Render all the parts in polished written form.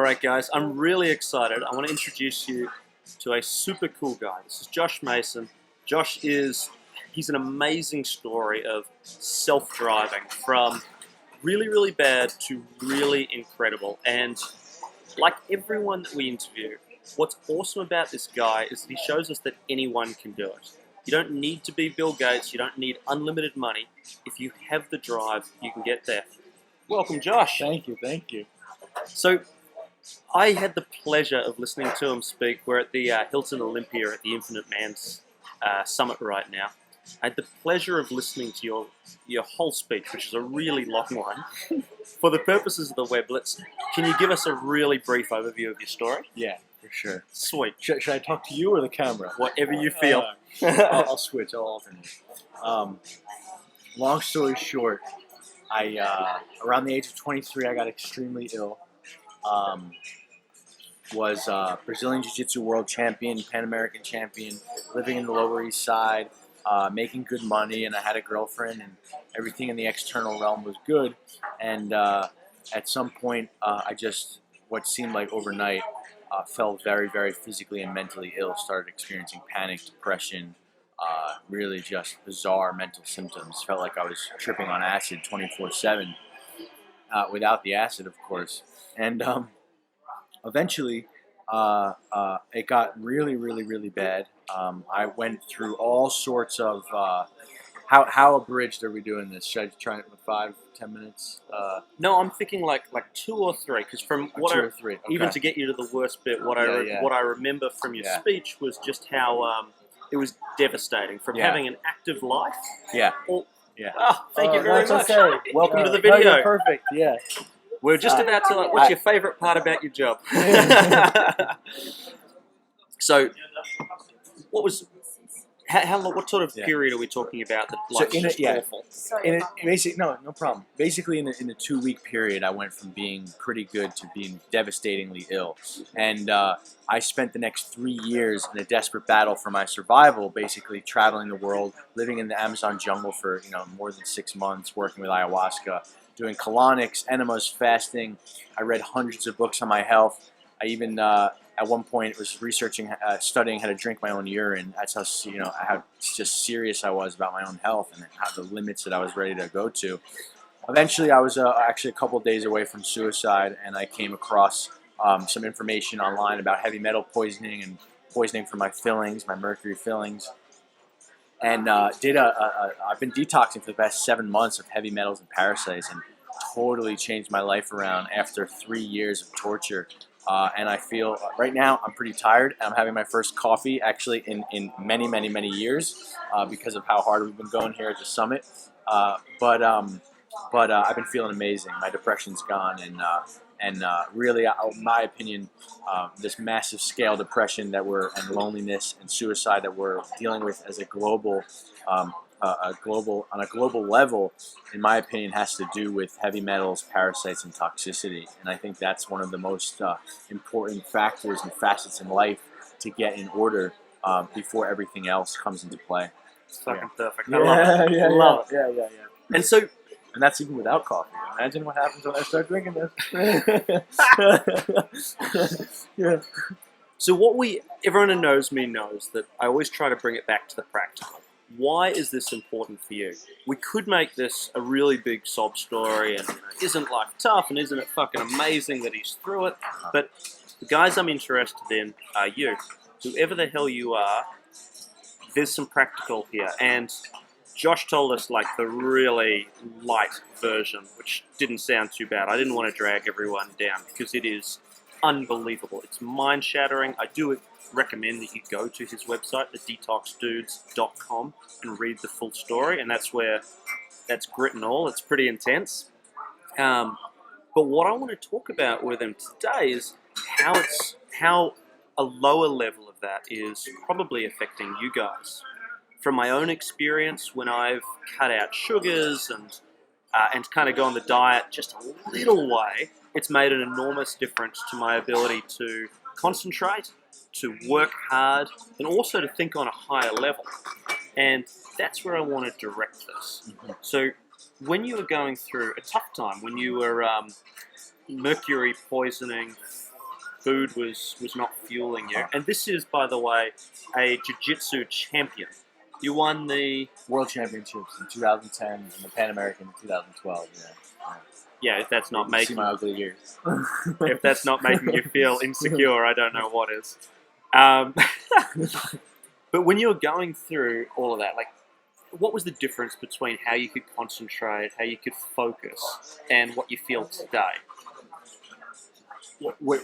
Alright guys, I'm really excited. I want to introduce you to a super cool guy. This is Josh Macin. He's an amazing story of self-driving from really, really bad to really incredible. And like everyone that we interview, what's awesome about this guy is that he shows us that anyone can do it. You don't need to be Bill Gates, you don't need unlimited money. If you have the drive, you can get there. Welcome, Josh. Thank you. So, I had the pleasure of listening to him speak. We're at the Hilton Olympia at the Infinite Man's Summit right now. I had the pleasure of listening to your whole speech, which is a really long one. For the purposes of the web, can you give us a really brief overview of your story? Yeah, for sure. Sweet. Should I talk to you or the camera? Whatever you feel. I'll switch. I'll alternate. Long story short, around the age of 23, I got extremely ill. Was Brazilian Jiu-Jitsu world champion, Pan American champion, living in the Lower East Side, making good money, and I had a girlfriend, and everything in the external realm was good. And at some point, what seemed like overnight, fell very, very physically and mentally ill. Started experiencing panic, depression, really just bizarre mental symptoms. Felt like I was tripping on acid 24/7, without the acid, of course. And eventually, it got really, really, really bad. I went through all sorts of how abridged are we doing this? Should I try it in 5-10 minutes? No, I'm thinking like 2 or 3, because from what 2 or 3. Okay. Even to get you to the worst bit, what I remember from your speech was just how it was devastating from having an active life. Yeah. Yeah. Oh, thank you very much. Okay. Welcome to the video. No, you're perfect. Yeah. We're just about to. What's your favorite part about your job? So, what sort of period are we talking about that life's just awful? No problem. Basically, in a 2-week period, I went from being pretty good to being devastatingly ill, and I spent the next 3 years in a desperate battle for my survival. Basically, traveling the world, living in the Amazon jungle for more than 6 months, working with ayahuasca, doing colonics, enemas, fasting. I read hundreds of books on my health. I even at one point was studying how to drink my own urine. That's how just serious I was about my own health and how the limits that I was ready to go to. Eventually, I was actually a couple days away from suicide, and I came across some information online about heavy metal poisoning and poisoning from my fillings, my mercury fillings. And I've been detoxing for the past 7 months of heavy metals and parasites, and totally changed my life around after 3 years of torture. And I feel right now I'm pretty tired. I'm having my first coffee actually in many, many, many years because of how hard we've been going here at the summit. But I've been feeling amazing. My depression's gone, and really, in my opinion, this massive scale depression and loneliness and suicide that we're dealing with as on a global level, in my opinion, has to do with heavy metals, parasites, and toxicity. And I think that's one of the most important factors and facets in life to get in order before everything else comes into play. It's fucking perfect. I love it. Yeah. And that's even without coffee. Imagine what happens when I start drinking this. Yeah. So everyone who knows me knows that I always try to bring it back to the practical. Why is this important for you? We could make this a really big sob story and isn't life tough and isn't it fucking amazing that he's through it? But the guys I'm interested in are you. Whoever the hell you are, there's some practical here. And Josh told us like the really light version, which didn't sound too bad. I didn't want to drag everyone down because it is unbelievable. It's mind-shattering. I do recommend that you go to his website, thedetoxdudes.com, and read the full story, and that's grit and all. It's pretty intense. But what I want to talk about with him today is how a lower level of that is probably affecting you guys. From my own experience, when I've cut out sugars and kind of go on the diet just a little way, it's made an enormous difference to my ability to concentrate, to work hard, and also to think on a higher level. And that's where I want to direct this. Mm-hmm. So when you were going through a tough time, when you were mercury poisoning, food was not fueling you. And this is, by the way, a jiu-jitsu champion. You won the World Championships in 2010 and the Pan American in 2012. yeah. If that's not You see making my ugly years. if that's not making you feel insecure, I don't know what is. Um, but when you were going through all of that, like, what was the difference between how you could concentrate, how you could focus, and what you feel today?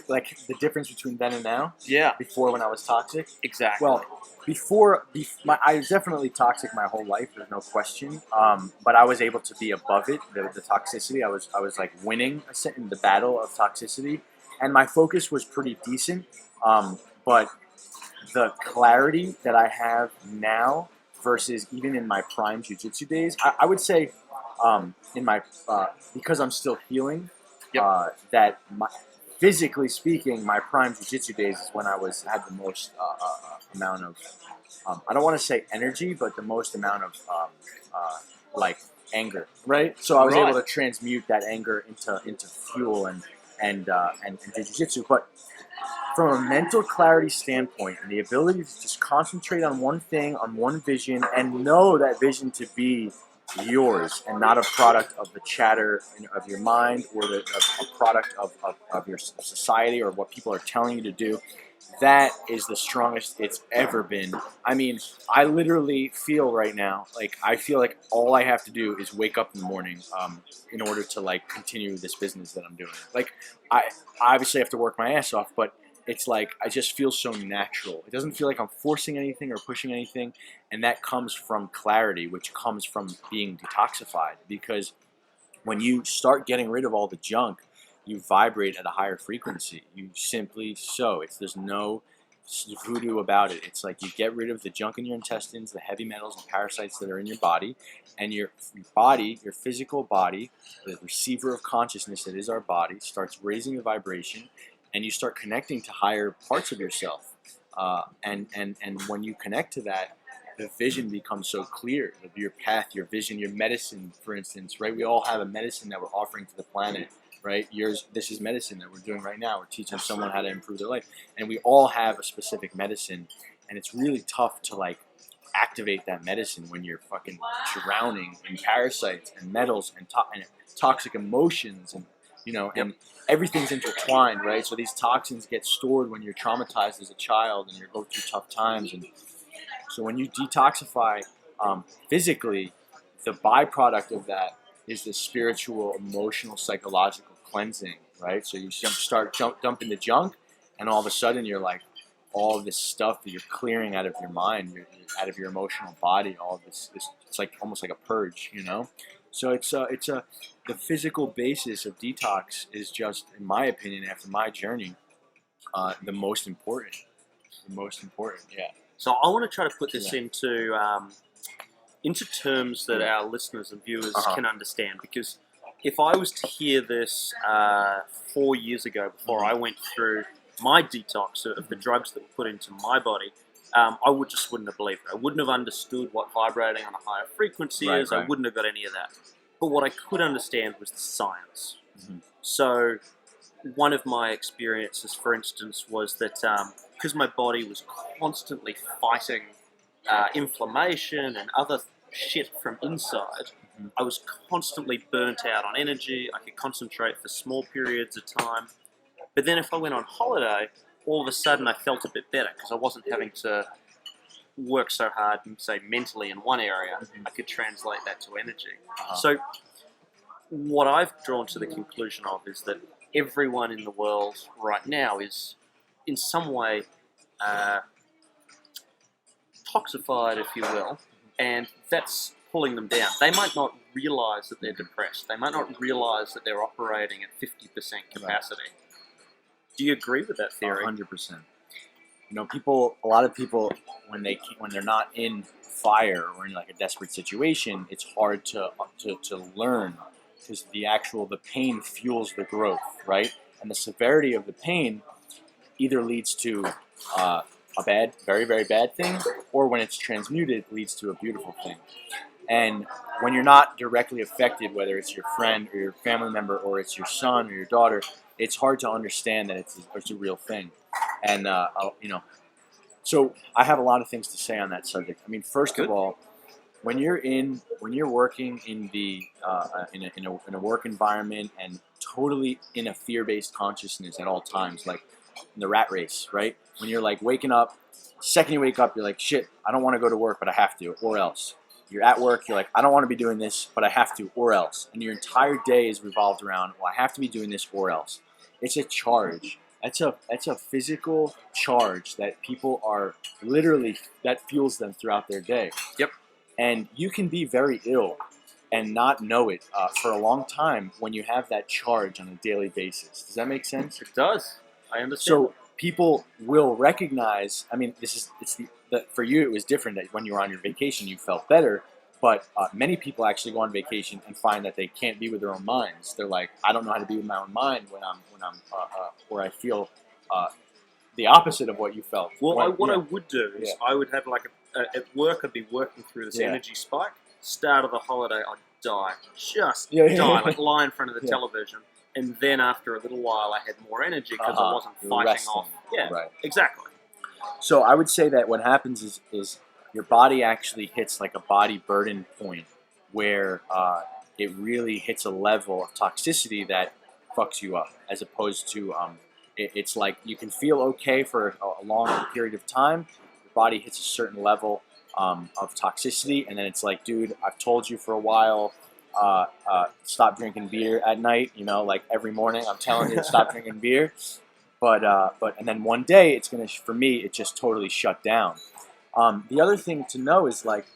Like the difference between then and now, Yeah, before when I was toxic. exactly. Well, I was definitely toxic my whole life. There's no question. But I was able to be above it. The toxicity, I was like winning in the battle of toxicity, and my focus was pretty decent. But the clarity that I have now versus even in my prime jiu-jitsu days, I would say, in my because I'm still healing, Yep. that physically speaking, my prime jiu-jitsu days is when I had the most amount of, I don't want to say energy, but the most amount of like anger, right? So I was Right. able to transmute that anger into fuel and jiu-jitsu. But from a mental clarity standpoint and the ability to just concentrate on one thing, on one vision, and know that vision to be yours and not a product of the chatter of your mind or a product of your society or what people are telling you to do, that is the strongest it's ever been. I mean, I literally feel right now, like, I feel like all I have to do is wake up in the morning in order to, like, continue this business that I'm doing. Like, I obviously have to work my ass off, but it's like I just feel so natural. It doesn't feel like I'm forcing anything or pushing anything, and that comes from clarity, which comes from being detoxified. Because when you start getting rid of all the junk, you vibrate at a higher frequency. You simply there's no voodoo about it. It's like you get rid of the junk in your intestines, the heavy metals and parasites that are in your body, and your body, your physical body, the receiver of consciousness that is our body, starts raising the vibration, and you start connecting to higher parts of yourself. And when you connect to that, the vision becomes so clear of your path, your vision, your medicine, for instance, right? We all have a medicine that we're offering to the planet, right? This is medicine that we're doing right now. We're teaching someone how to improve their life. And we all have a specific medicine. And it's really tough to, like, activate that medicine when you're fucking drowning in parasites and metals and toxic emotions and, and everything's intertwined, right? So these toxins get stored when you're traumatized as a child and you go through tough times. And so when you detoxify physically, the byproduct of that is the spiritual, emotional, psychological cleansing, right? So you start dumping the junk, and all of a sudden you're like, all of this stuff that you're clearing out of your mind, out of your emotional body, all of this, it's like almost like a purge, So it's the physical basis of detox is just, in my opinion, after my journey, the most important. The most important, yeah. So I want to try to put this Yeah. into terms that our listeners and viewers Uh-huh. can understand. Because if I was to hear this 4 years ago, before I went through my detox of the drugs that were put into my body, I wouldn't have believed it. I wouldn't have understood what vibrating on a higher frequency is. I Right. wouldn't have got any of that. But what I could understand was the science. Mhm. So one of my experiences, for instance, was that because my body was constantly fighting inflammation and other shit from inside, Mhm. I was constantly burnt out on energy. I could concentrate for small periods of time. But then if I went on holiday, all of a sudden I felt a bit better because I wasn't having to work so hard and say mentally in one area. I could translate that to energy. Uh-huh. So what I've drawn to the conclusion of is that everyone in the world right now is in some way toxified, if you will, and that's pulling them down. They might not realize that they're depressed. They might not realize that they're operating at 50% capacity. Do you agree with that theory? 100%. A lot of people, when they're not in fire or in like a desperate situation, it's hard to learn, because the pain fuels the growth, right? And the severity of the pain either leads to a bad, very, very bad thing, or when it's transmuted, leads to a beautiful thing. And when you're not directly affected, whether it's your friend or your family member or it's your son or your daughter, it's hard to understand that it's a real thing. And so I have a lot of things to say on that subject. I mean, first Good. of all, when you're working in a work environment and totally in a fear-based consciousness at all times, like in the rat race, right? When you're like waking up, second you wake up, you're like, shit, I don't want to go to work, but I have to, or else. You're at work, you're like, I don't want to be doing this, but I have to, or else. And your entire day is revolved around, well, I have to be doing this, or else. It's a charge. That's a physical charge that people are literally, that fuels them throughout their day. Yep. And you can be very ill and not know it for a long time when you have that charge on a daily basis. Does that make sense? It does. I understand. So people will recognize. I mean, for you it was different that when you were on your vacation you felt better, but many people actually go on vacation and find that they can't be with their own minds. They're like, I don't know how to be with my own mind when I'm where I feel the opposite of what you felt. Well, I would do is I would have like at work I'd be working through this energy spike. Start of the holiday I'd die, die, like lie in front of the television. And then after a little while, I had more energy because I wasn't fighting off. Yeah, right. Exactly. So I would say that what happens is your body actually hits like a body burden point where it really hits a level of toxicity that fucks you up, as opposed to it's like you can feel okay for a long period of time. Your body hits a certain level of toxicity, and then it's like, dude, I've told you for a while. Stop drinking beer at night. Like every morning, I'm telling you to stop drinking beer. But and then one day, it's gonna, for me, it just totally shut down. The other thing to know is like,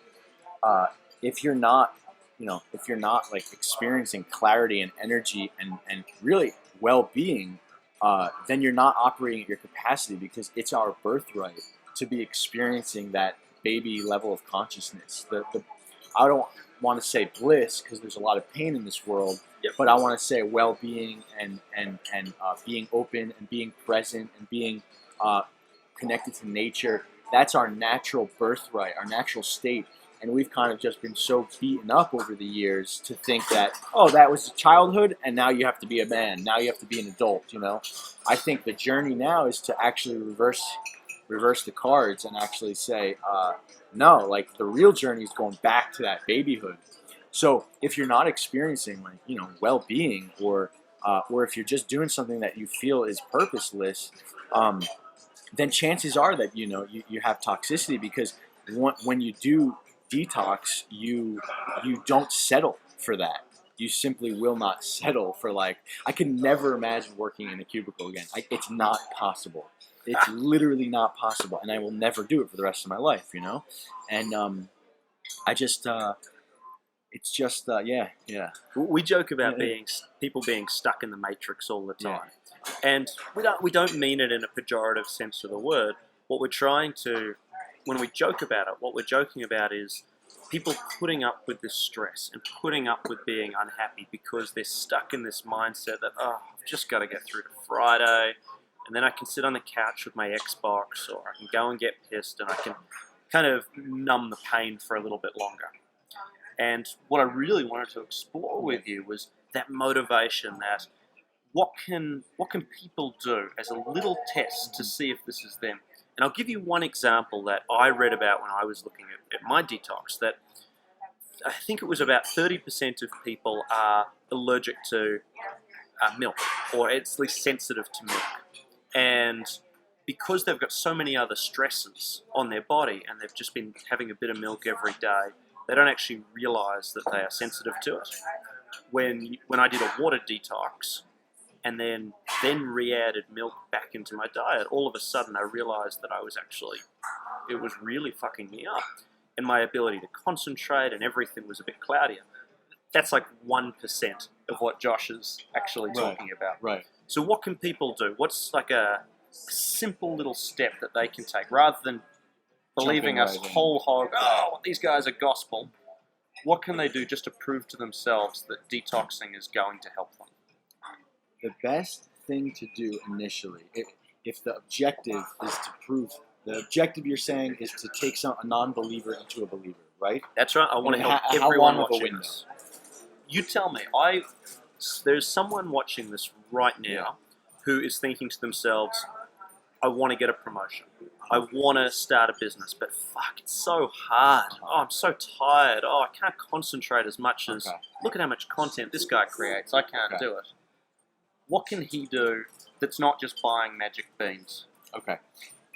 if you're not like experiencing clarity and energy and really well-being, then you're not operating at your capacity, because it's our birthright to be experiencing that baby level of consciousness. I don't want to say bliss, because there's a lot of pain in this world, but I want to say well-being and being open and being present and being connected to nature. That's our natural birthright, our natural state. And we've kind of just been so beaten up over the years to think that, oh, that was childhood, and now you have to be a man, now you have to be an adult. I think the journey now is to actually reverse the cards and actually say, no, like the real journey is going back to that babyhood. So if you're not experiencing like, well-being, or if you're just doing something that you feel is purposeless, then chances are that you have toxicity, because when you do detox, you don't settle for that. You simply will not settle for, like, I can never imagine working in a cubicle again. It's not possible. It's literally not possible, and I will never do it for the rest of my life, And I just, it's just, yeah. We joke about people being stuck in the matrix all the time, and we don't mean it in a pejorative sense of the word. What we're trying to, when we joke about it, what we're joking about is people putting up with this stress and putting up with being unhappy because they're stuck in this mindset that, oh, I've just got to get through to Friday, and then I can sit on the couch with my Xbox, or I can go and get pissed, and I can kind of numb the pain for a little bit longer. And what I really wanted to explore with you was that motivation, that what can people do as a little test to see if this is them. And I'll give you one example that I read about when I was looking at my detox, that I think it was about 30% of people are allergic to milk, or at least sensitive to milk. And because they've got so many other stresses on their body, and they've just been having a bit of milk every day, they don't actually realize that they are sensitive to it. When I did a water detox, and then re-added milk back into my diet, all of a sudden I realized that it was really fucking me up. And my ability to concentrate and everything was a bit cloudier. That's like 1% of what Josh is actually talking about. Right. So what can people do? What's like a simple little step that they can take, rather than believing us whole hog, oh, these guys are gospel? What can they do just to prove to themselves that detoxing is going to help them? The best thing to do initially, if the objective is to prove, the objective you're saying is to take a non-believer into a believer, right? That's right. I want to help everyone watching this. You tell me. There's someone watching this right now who is thinking to themselves, I want to get a promotion. I want to start a business, but fuck, it's so hard. Oh, I'm so tired. Oh, I can't concentrate as much as, look at how much content this guy creates. I can't do it. What can he do that's not just buying magic beans? Okay.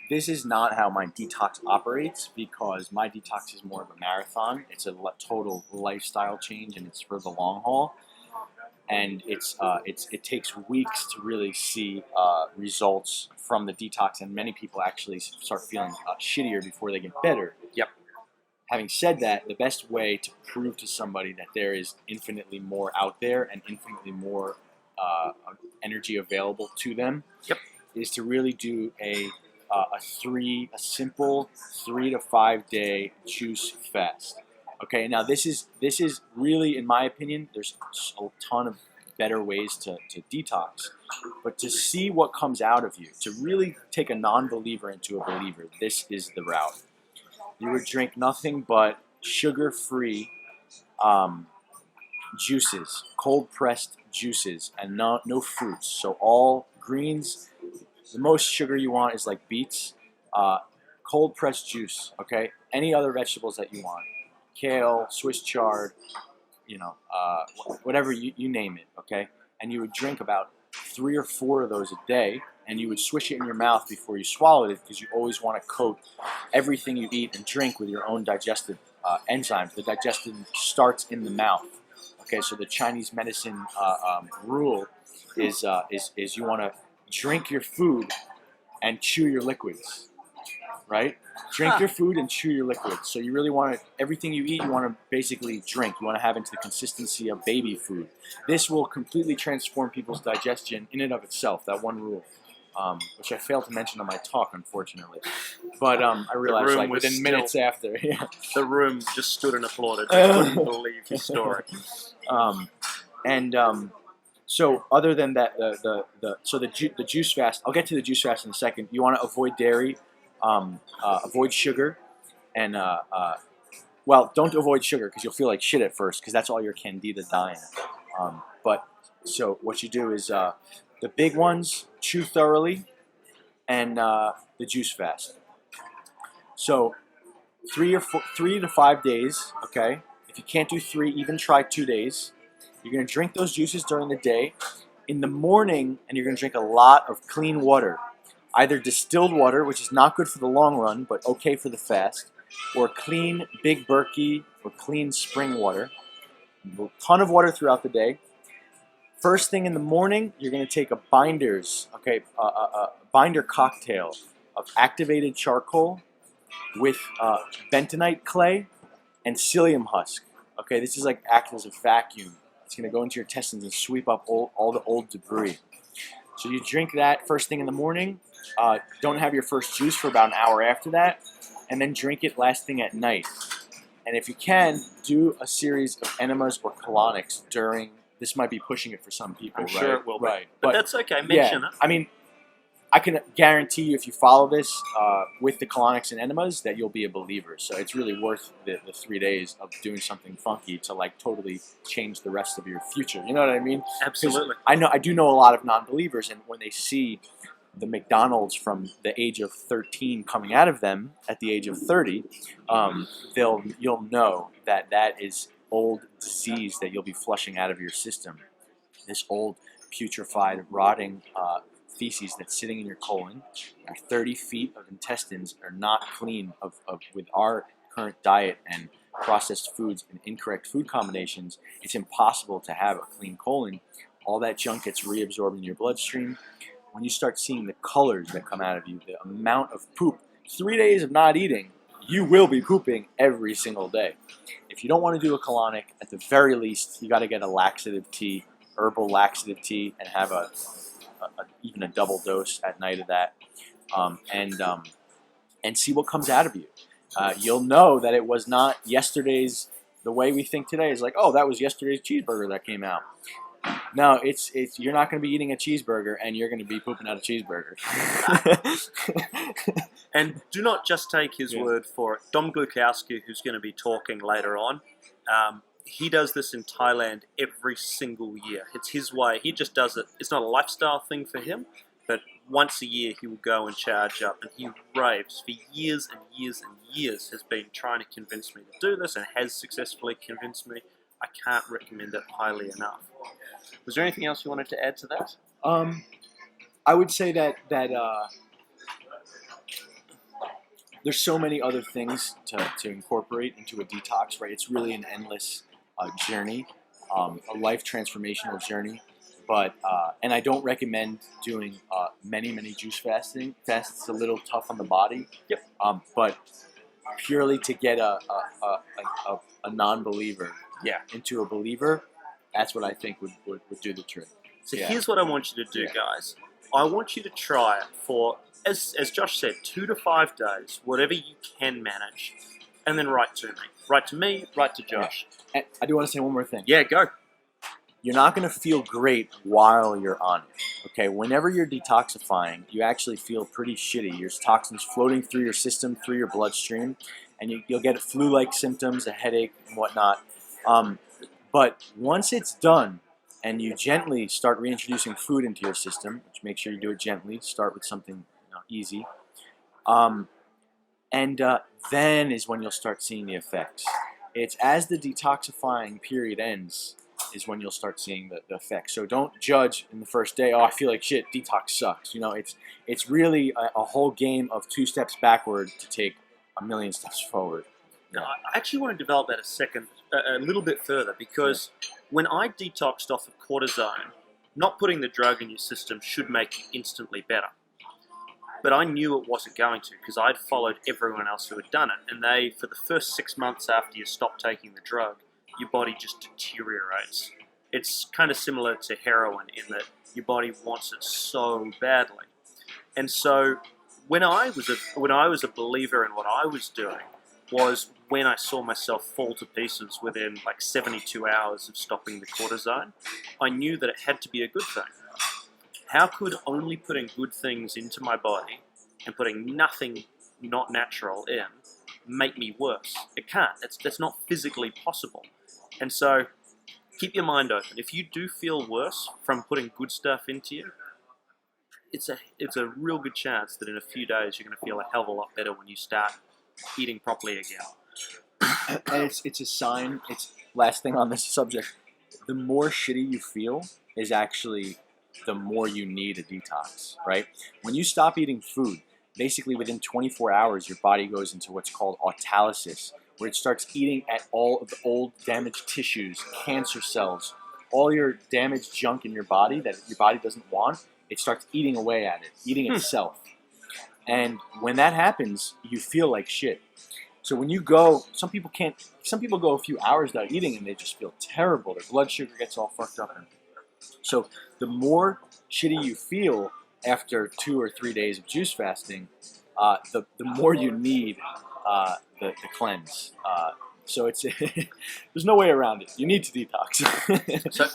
This is not how my detox operates, because my detox is more of a marathon. It's a total lifestyle change, and it's for the long haul. And it takes weeks to really see results from the detox, and many people actually start feeling shittier before they get better. Yep. Having said that, the best way to prove to somebody that there is infinitely more out there and infinitely more energy available to them, is to really do a simple 3 to 5 day juice fast. Okay, now this is really, in my opinion, there's a ton of better ways to detox, but to see what comes out of you, to really take a non-believer into a believer, this is the route. You would drink nothing but sugar-free juices, cold-pressed juices, and no fruits. So all greens. The most sugar you want is like beets, cold-pressed juice. Okay, any other vegetables that you want. Kale, Swiss chard, whatever you name it, okay? And you would drink about 3 or 4 of those a day, and you would swish it in your mouth before you swallowed it, because you always want to coat everything you eat and drink with your own digestive enzymes. The digestion starts in the mouth, okay? So the Chinese medicine rule is you want to drink your food and chew your liquids, right? Drink your food and chew your liquids. So you really want to, everything you eat, you want to basically drink. You want to have into the consistency of baby food. This will completely transform people's digestion in and of itself, that one rule, which I failed to mention on my talk, unfortunately. But I realized like within minutes after. Yeah. The room just stood and applauded. I couldn't believe his story. So other than that, the juice fast, I'll get to the juice fast in a second. You want to avoid dairy, avoid sugar, and well, don't avoid sugar because you'll feel like shit at first, because that's all your candida die in. But so what you do is the big ones, chew thoroughly, and the juice fast. So 3 to 5 days, okay? If you can't do 3, even try 2 days. You're going to drink those juices during the day. In the morning, and you're going to drink a lot of clean water. Either distilled water, which is not good for the long run, but okay for the fast, or clean Big Berkey or clean spring water. A ton of water throughout the day. First thing in the morning, you're going to take a binder cocktail of activated charcoal with bentonite clay and psyllium husk. Okay, this is like acting as a vacuum. It's going to go into your intestines and sweep up all the old debris. So you drink that first thing in the morning. Don't have your first juice for about an hour after that, and then drink it last thing at night. And if you can, do a series of enemas or colonics during. This might be pushing it for some people, I'm sure it will be. Right, but that's okay. Mention it. I mean, I can guarantee you, if you follow this with the colonics and enemas, that you'll be a believer. So it's really worth the 3 days of doing something funky to like totally change the rest of your future. You know what I mean? Absolutely. I do know a lot of non-believers, and when they see the McDonald's from the age of 13 coming out of them at the age of 30, you'll know that is old disease that you'll be flushing out of your system. This old putrefied, rotting feces that's sitting in your colon. Your 30 feet of intestines are not clean with our current diet and processed foods and incorrect food combinations. It's impossible to have a clean colon. All that junk gets reabsorbed in your bloodstream. When you start seeing the colors that come out of you, the amount of poop, 3 days of not eating, you will be pooping every single day. If you don't want to do a colonic, at the very least, you got to get a laxative tea, herbal laxative tea, and have even a double dose at night of that, and see what comes out of you. You'll know that it was not yesterday's. The way we think today is like, oh, that was yesterday's cheeseburger that came out. No, it's you're not going to be eating a cheeseburger, and you're going to be pooping out a cheeseburger. And do not just take his word for it. Dom Glukowski, who's going to be talking later on, he does this in Thailand every single year. It's his way. He just does it. It's not a lifestyle thing for him, but once a year he will go and charge up, and he raves for years and years and years. Has been trying to convince me to do this, and has successfully convinced me. I can't recommend it highly enough. Was there anything else you wanted to add to that? I would say that there's so many other things to incorporate into a detox, right? It's really an endless journey, a life transformational journey. But and I don't recommend doing many juice fasts. It's a little tough on the body. Yep. But purely to get a non-believer into a believer, that's what I think would do the trick. So here's what I want you to do, guys. I want you to try it for, as Josh said, 2 to 5 days, whatever you can manage, and then write to me. Write to me, write to Josh. And I do want to say one more thing. Yeah, go. You're not going to feel great while you're on it, okay? Whenever you're detoxifying, you actually feel pretty shitty. There's toxins floating through your system, through your bloodstream, and you'll get flu-like symptoms, a headache, and whatnot. But once it's done, and you gently start reintroducing food into your system, which make sure you do it gently, start with something easy, then is when you'll start seeing the effects. It's as the detoxifying period ends is when you'll start seeing the effects. So don't judge in the first day, oh, I feel like shit, detox sucks. It's really a whole game of 2 steps backward to take a million steps forward. Now, I actually want to develop that a little bit further, because when I detoxed off of cortisone, not putting the drug in your system should make you instantly better. But I knew it wasn't going to, because I'd followed everyone else who had done it. And for the first 6 months after you stop taking the drug, your body just deteriorates. It's kind of similar to heroin in that your body wants it so badly. And so when I was a believer in what I was doing, was when I saw myself fall to pieces within like 72 hours of stopping the cortisone, I knew that it had to be a good thing. How could only putting good things into my body and putting nothing not natural in make me worse? It can't. That's not physically possible. And so keep your mind open. If you do feel worse from putting good stuff into you, it's a real good chance that in a few days you're going to feel a hell of a lot better when you start eating properly again. And it's a sign. It's last thing on this subject. The more shitty you feel is actually the more you need a detox, right? When you stop eating food, basically within 24 hours, your body goes into what's called autolysis, where it starts eating at all of the old damaged tissues, cancer cells, all your damaged junk in your body that your body doesn't want. It starts eating away at it, eating itself. And when that happens, you feel like shit. So when you go, some people go a few hours without eating and they just feel terrible. Their blood sugar gets all fucked up. So the more shitty you feel after 2 or 3 days of juice fasting, the more you need the cleanse. So it's there's no way around it. You need to detox. So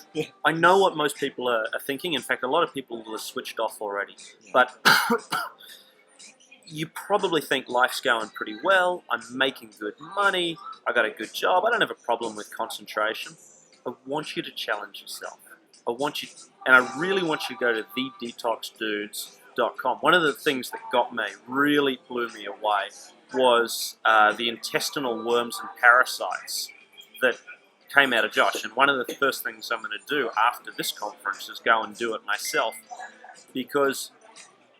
I know what most people are thinking. In fact, a lot of people will have switched off already. Yeah. But you probably think life's going pretty well. I'm making good money. I got a good job. I don't have a problem with concentration. I want you to challenge yourself. I really want you to go to thedetoxdudes.com. One of the things that really blew me away, was the intestinal worms and parasites that came out of Josh. And one of the first things I'm going to do after this conference is go and do it myself, because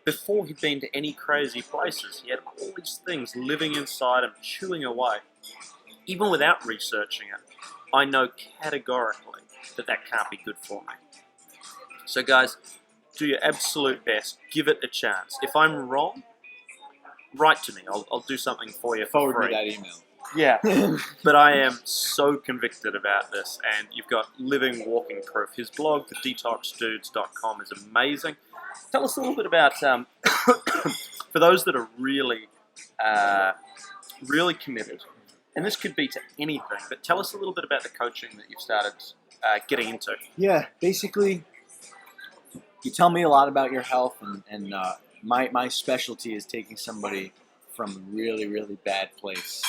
before he'd been to any crazy places, he had all these things living inside him, chewing away. Even without researching it, I know categorically that can't be good for me. So guys, do your absolute best. Give it a chance. If I'm wrong, write to me. I'll do something for you for Forward free. me that email. Yeah, but I am so convicted about this, and you've got living, walking proof. His blog, thedetoxdudes.com, is amazing. Tell us a little bit about, for those that are really committed, and this could be to anything, but tell us a little bit about the coaching that you've started getting into. Yeah, basically, you tell me a lot about your health, and my specialty is taking somebody from a really, really bad place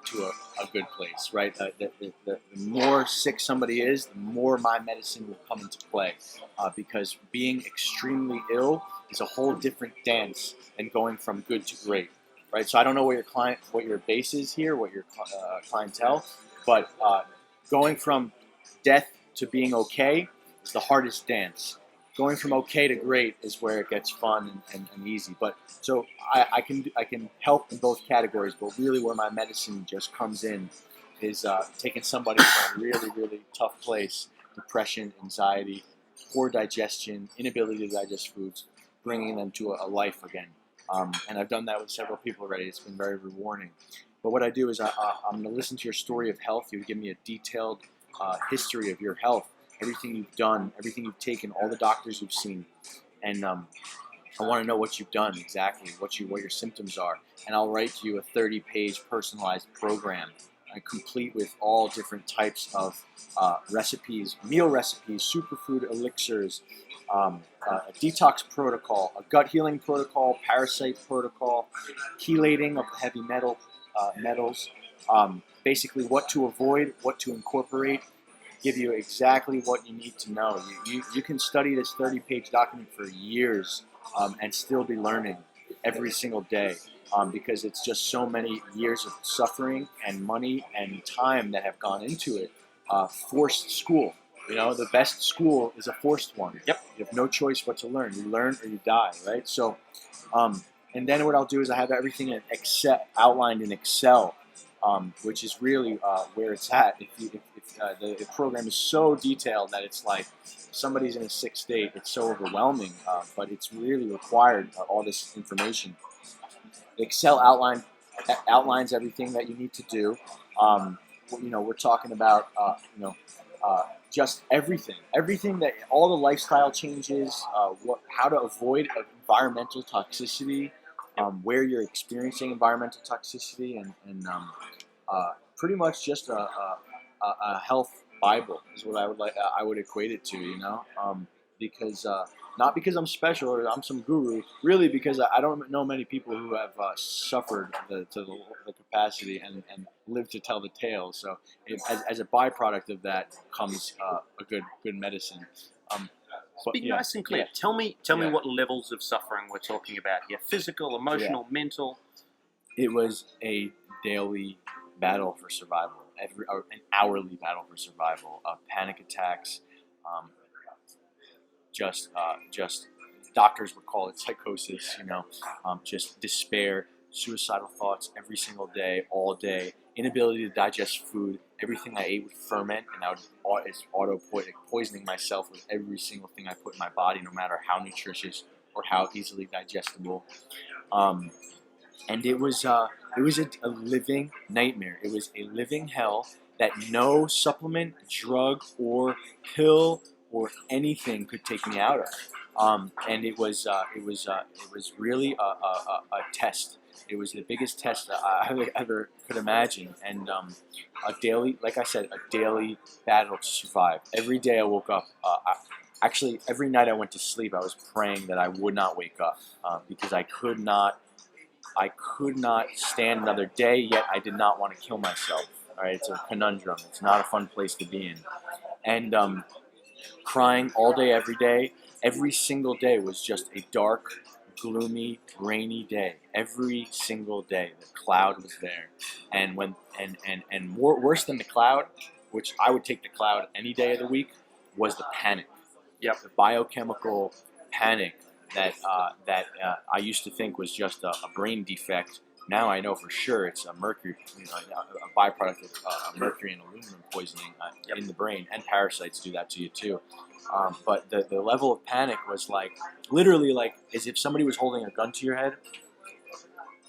to a good place, right? The more sick somebody is, the more my medicine will come into play, because being extremely ill is a whole different dance than going from good to great, right? So I don't know what your base is here, what your clientele, but going from death to being okay is the hardest dance. Going from okay to great is where it gets fun and easy. But so I can help in both categories, but really where my medicine just comes in is taking somebody from a really tough place, depression, anxiety, poor digestion, inability to digest foods, bringing them to a life again. And I've done that with several people already. It's been very rewarding. But what I do is I'm going to listen to your story of health. You give me a detailed history of your health, everything you've done, everything you've taken, all the doctors you've seen, and I want to know what you've done exactly, what your symptoms are, and I'll write you a 30-page personalized program, complete with all different types of recipes, meal recipes, superfood elixirs, a detox protocol, a gut healing protocol, parasite protocol, chelating of heavy metals, basically what to avoid, what to incorporate, give you exactly what you need to know. You can study this 30-page document for years and still be learning every single day, because it's just so many years of suffering and money and time that have gone into it. Forced school. You know, the best school is a forced one. Yep. You have no choice but to learn. You learn or you die, right? So, and then what I'll do is I have everything in Excel, outlined in Excel, which is really where it's at. The program is so detailed that it's like somebody's in a sick state. It's so overwhelming, but it's really required, all this information. Excel outlines everything that you need to do. We're talking about just everything that all the lifestyle changes, how to avoid environmental toxicity, where you're experiencing environmental toxicity, and pretty much just a health Bible is what I would equate it to, because not because I'm special or I'm some guru, really because I don't know many people who have suffered to the capacity and lived to tell the tale. So as a byproduct of that comes a good medicine. Be nice and clear. Yeah. Tell me what levels of suffering we're talking about here: physical, emotional, mental. It was a daily battle for survival, an hourly battle for survival. Panic attacks, just doctors would call it psychosis. Just despair, suicidal thoughts every single day, all day. Inability to digest food. Everything I ate would ferment, and it's poisoning myself with every single thing I put in my body, no matter how nutritious or how easily digestible. And it was a living nightmare. It was a living hell that no supplement, drug, or pill or anything could take me out of. And it was really a test. It was the biggest test that I ever could imagine, and like I said, a daily battle to survive. Every day I woke up. Actually, every night I went to sleep, I was praying that I would not wake up, because I could not stand another day, yet I did not want to kill myself. All right, it's a conundrum. It's not a fun place to be in. And crying all day, every single day was just a dark, gloomy, rainy day. Every single day, the cloud was there. And worse than the cloud, which I would take the cloud any day of the week, was the panic. Yep. The biochemical panic that I used to think was just a brain defect. Now I know for sure it's a mercury, a byproduct of mercury and aluminum poisoning in the brain, and parasites do that to you too. But the level of panic was literally as if somebody was holding a gun to your head.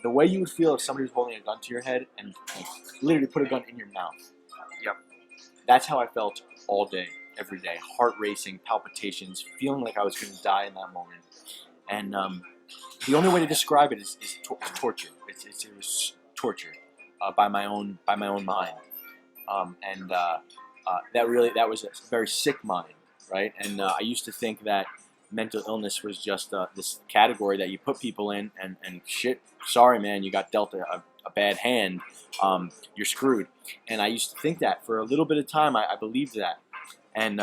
The way you would feel if somebody was holding a gun to your head and literally put a gun in your mouth. Yep. That's how I felt all day, every day. Heart racing, palpitations, feeling like I was going to die in that moment. And the only way to describe it is torture. It was torture by my own mind, and that was a very sick mind, right? And I used to think that mental illness was just this category that you put people in, and shit, sorry man, you got dealt a bad hand, you're screwed. And I used to think that for a little bit of time. I believed that. And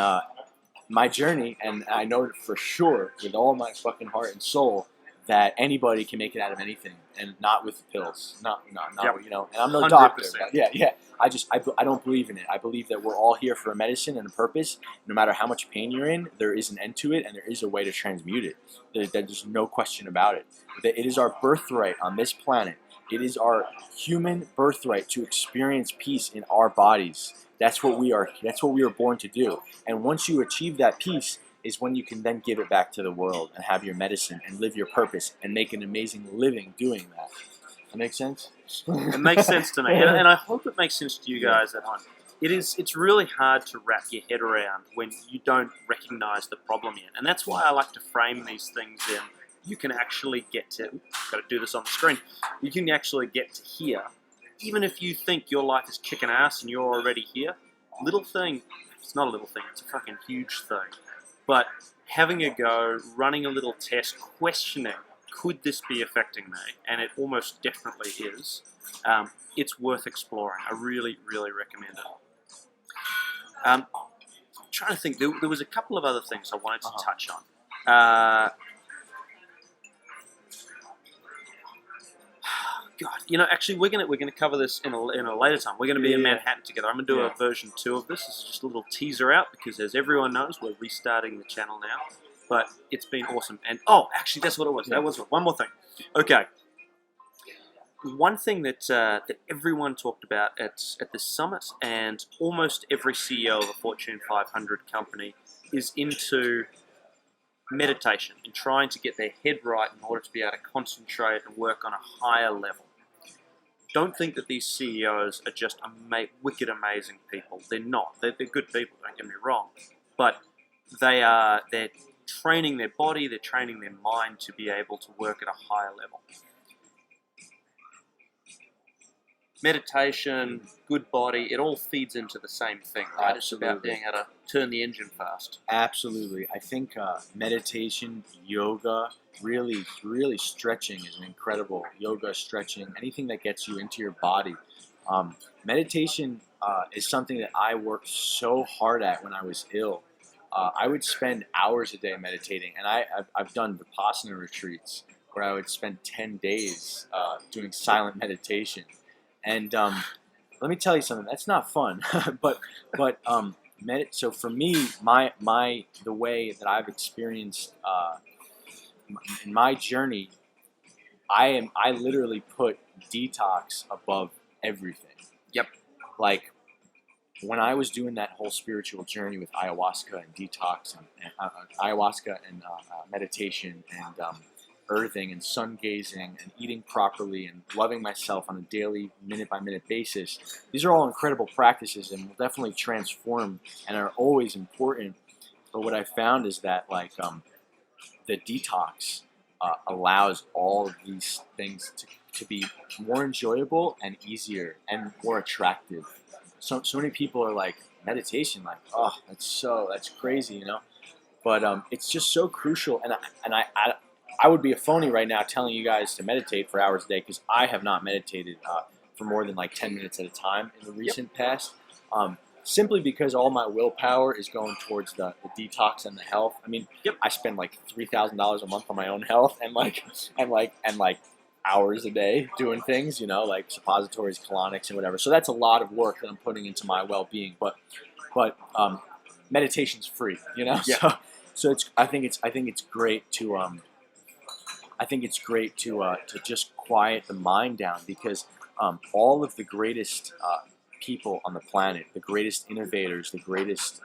my journey, and I know for sure with all my fucking heart and soul, that anybody can make it out of anything, and not with the pills, not Yep. you know. And I'm no 100%. doctor, but yeah. I don't believe in it. I believe that we're all here for a medicine and a purpose. No matter how much pain you're in, there is an end to it, and there is a way to transmute it. There's no question about it. That it is our birthright on this planet. It is our human birthright to experience peace in our bodies. That's what we are. That's what we were born to do. And once you achieve that peace, is when you can then give it back to the world and have your medicine and live your purpose and make an amazing living doing that. That makes sense? It makes sense to me, and I hope it makes sense to you guys at home. It's really hard to wrap your head around when you don't recognize the problem yet, and that's why I like to frame these things in. You can actually get to, got to do this on the screen, you can actually get to here, even if you think your life is kicking ass and you're already here. Little thing, it's not a little thing, it's a fucking huge thing. But having a go, running a little test, questioning, could this be affecting me? And it almost definitely is. It's worth exploring. I really, really recommend it. I'm trying to think, there was a couple of other things I wanted to touch on. God, you know, actually, we're gonna cover this in a later time. We're gonna be in Manhattan together. I'm gonna do a version 2 of this. This is just a little teaser out because, as everyone knows, we're restarting the channel now. But it's been awesome. And actually, that's what it was. That was one more thing. Okay, one thing that that everyone talked about at this summit, and almost every CEO of a Fortune 500 company is into meditation and trying to get their head right in order to be able to concentrate and work on a higher level. Don't think that these CEOs are just wicked amazing people. They're not. They're good people, don't get me wrong. But they're training their body, they're training their mind to be able to work at a higher level. Meditation, good body, it all feeds into the same thing, right? It's about being able to turn the engine fast. Absolutely. I think meditation, yoga, really stretching is an incredible. Yoga, stretching, anything that gets you into your body. Meditation is something that I worked so hard at when I was ill. I would spend hours a day meditating, and I've done Vipassana retreats where I would spend 10 days doing silent meditation. And let me tell you something. That's not fun, so for me, the way that I've experienced in my journey, I literally put detox above everything. Yep. Like when I was doing that whole spiritual journey with ayahuasca and detox and meditation and earthing and sun gazing and eating properly and loving myself on a daily, minute by minute basis. These are all incredible practices and will definitely transform and are always important. But what I found is that the detox allows all of these things to be more enjoyable and easier and more attractive. So many people are like, meditation, like, oh, that's crazy, you know. But it's just so crucial, and I would be a phony right now telling you guys to meditate for hours a day because I have not meditated for more than like 10 minutes at a time in the recent past. Simply because all my willpower is going towards the detox and the health. I mean, I spend like $3,000 a month on my own health and hours a day doing things, you know, like suppositories, colonics, and whatever. So that's a lot of work that I'm putting into my well-being. But meditation's free, you know. Yeah. So I think it's great to to just quiet the mind down because all of the greatest people on the planet, the greatest innovators, the greatest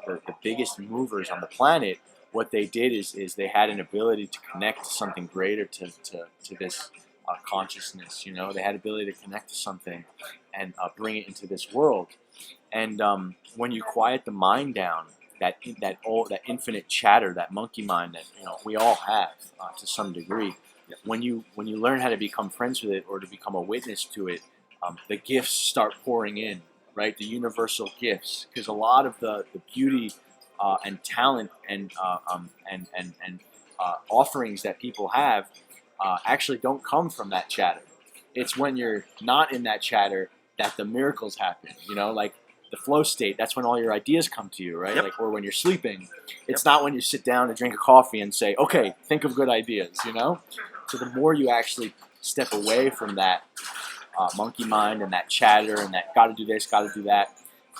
the biggest movers on the planet, what they did is they had an ability to connect to something greater, to this consciousness. You know, they had ability to connect to something and bring it into this world. And when you quiet the mind down, that infinite chatter, that monkey mind that we all have to some degree. When you learn how to become friends with it or to become a witness to it, the gifts start pouring in, right? The universal gifts, because a lot of the beauty and talent and offerings that people have actually don't come from that chatter. It's when you're not in that chatter that the miracles happen. You know, like the flow state. That's when all your ideas come to you, right? Yep. Like, or when you're sleeping. It's not when you sit down and drink a coffee and say, "Okay, think of good ideas." You know. So the more you actually step away from that monkey mind and that chatter and that got to do this, got to do that,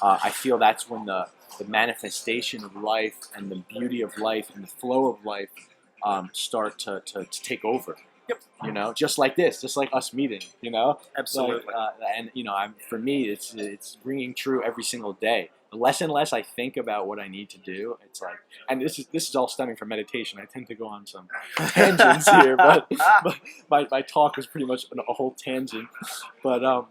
I feel that's when the manifestation of life and the beauty of life and the flow of life start to take over. Yep. You know, just like this, just like us meeting. You know, Absolutely. Like, and you know, for me, it's ringing true every single day. The less and less I think about what I need to do, it's like, and this is all stemming from meditation. I tend to go on some tangents here, but my talk is pretty much a whole tangent. But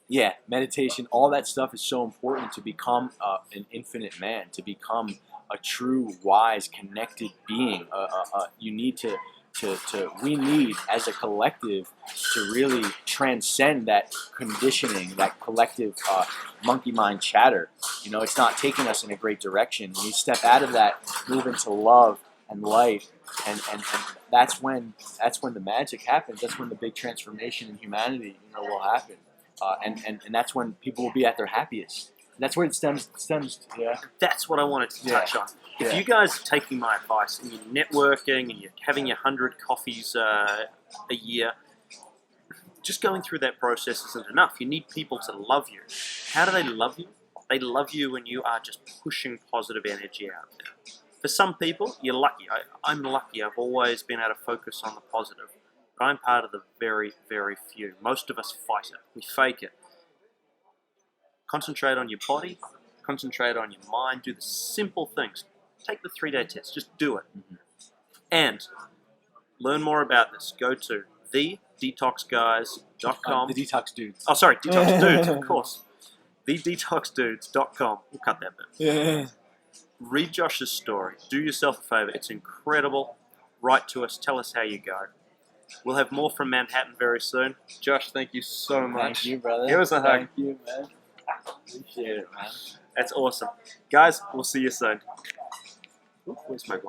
yeah, meditation, all that stuff is so important to become an infinite man, to become a true, wise, connected being. You need we need as a collective to really transcend that conditioning, that collective monkey mind chatter. You know, it's not taking us in a great direction. When you step out of that, move into love and light, and that's when the magic happens. That's when the big transformation in humanity, you know, will happen. And that's when people will be at their happiest. That's where it stems. Yeah. That's what I wanted to touch on. If you guys are taking my advice and you're networking and you're having your 100 coffees a year, just going through that process isn't enough. You need people to love you. How do they love you? They love you when you are just pushing positive energy out there. For some people, you're lucky. I'm lucky. I've always been able to focus on the positive. But I'm part of the very, very few. Most of us fight it. We fake it. Concentrate on your body. Concentrate on your mind. Do the simple things. Take the 3-day test. Just do it. And learn more about this. Go to thedetoxguys.com. The detox dudes. Oh, sorry, Detox Dudes, of course. Thedetoxdudes.com. We'll cut that bit. Yeah. Read Josh's story. Do yourself a favor. It's incredible. Write to us. Tell us how you go. We'll have more from Manhattan very soon. Josh, thank you so much. Thank you, brother. Give us a hug. Thank you, man. Appreciate it, man. That's awesome. Guys, we'll see you soon. Ooh, where's my